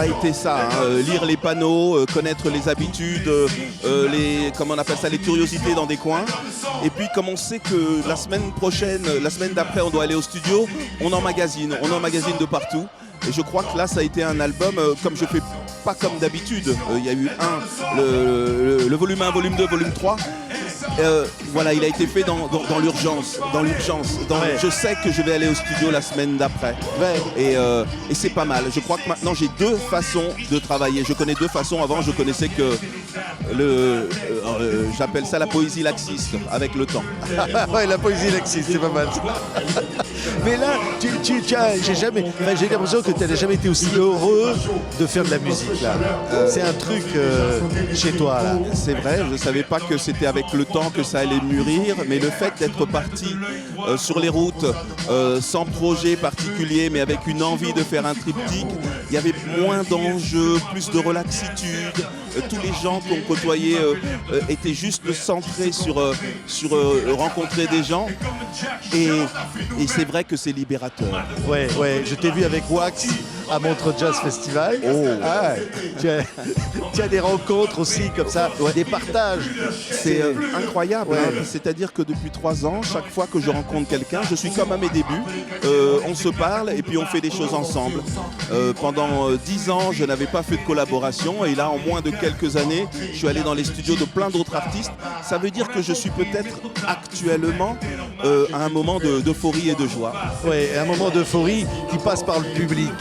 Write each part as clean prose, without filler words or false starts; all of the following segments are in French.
ça a été ça, hein, lire les panneaux, connaître les habitudes, comment on appelle ça, les curiosités dans des coins. Et puis comme on sait que la semaine prochaine, la semaine d'après, on doit aller au studio, on emmagasine de partout. Et je crois que là, ça a été un album, comme je fais pas comme d'habitude. Il y a eu le volume 1, volume 2, volume 3. Voilà, il a été fait dans l'urgence. Ouais. Je sais que je vais aller au studio la semaine d'après. Ouais. Et c'est pas mal. Je crois que maintenant j'ai deux façons de travailler. Je connais deux façons. Avant, je connaissais que j'appelle ça la poésie laxiste, avec le temps. Ouais, la poésie laxiste, c'est pas mal. Mais là, j'ai l'impression que tu n'as jamais été aussi heureux de faire de la musique là. C'est un truc chez toi là. C'est vrai, je ne savais pas que c'était avec le temps que ça allait mûrir, mais le fait d'être parti sur les routes, sans projet particulier, mais avec une envie de faire un triptyque, il y avait moins d'enjeux, plus de relaxitude. Tous les gens qu'on côtoyait étaient juste centrés sur rencontrer des gens. Et c'est vrai que c'est libérateur. Ouais, je t'ai vu avec Wax à Montreux Jazz Festival. Oh. Ah, tu as des rencontres aussi comme ça, des partages. C'est incroyable, hein. C'est-à-dire que depuis 3 ans, chaque fois que je rencontre quelqu'un, je suis comme à mes débuts. On se parle et puis on fait des choses ensemble. Pendant 10 ans, je n'avais pas fait de collaboration et là, en moins de quelques années, je suis allé dans les studios de plein d'autres artistes. Ça veut dire que je suis peut-être actuellement à un moment d'euphorie et de joie. Ouais, un moment d'euphorie qui passe par le public.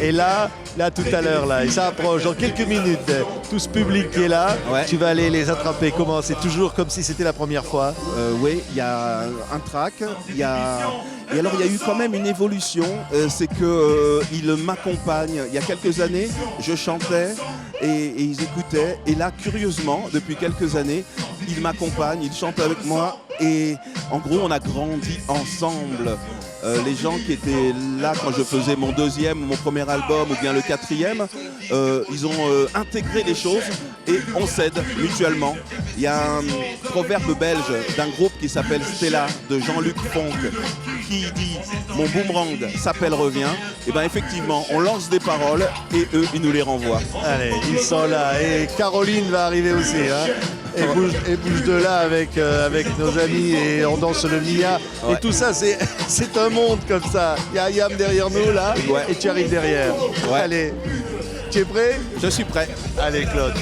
Et là tout à l'heure, là, et ça approche dans quelques minutes. Tout ce public qui est là, ouais. Tu vas aller les attraper. Comment? C'est toujours comme si c'était la première fois? Oui, il y a un track, et alors il y a eu quand même une évolution, c'est qu'il m'accompagne. Il y a quelques années, je chantais et ils écoutaient. Et là, curieusement, depuis quelques années, ils m'accompagnent, ils chantent avec moi. Et en gros, on a grandi ensemble. Les gens qui étaient là quand je faisais mon deuxième ou mon premier album ou bien le quatrième, ils ont intégré les choses et on s'aide mutuellement. Il y a un proverbe belge d'un groupe qui s'appelle Stella de Jean-Luc Fonck qui dit « Mon boomerang s'appelle revient ». Et bien effectivement, on lance des paroles et eux, ils nous les renvoient. Allez, ils sont là. Et Caroline va arriver aussi. Hein. Et bouge de là avec nos amis et on danse le Mia. Ouais. Et tout ça, c'est un monde comme ça. Il y a Yam derrière nous là et tu arrives derrière. Ouais. Allez, tu es prêt? Je suis prêt. Allez, Claude.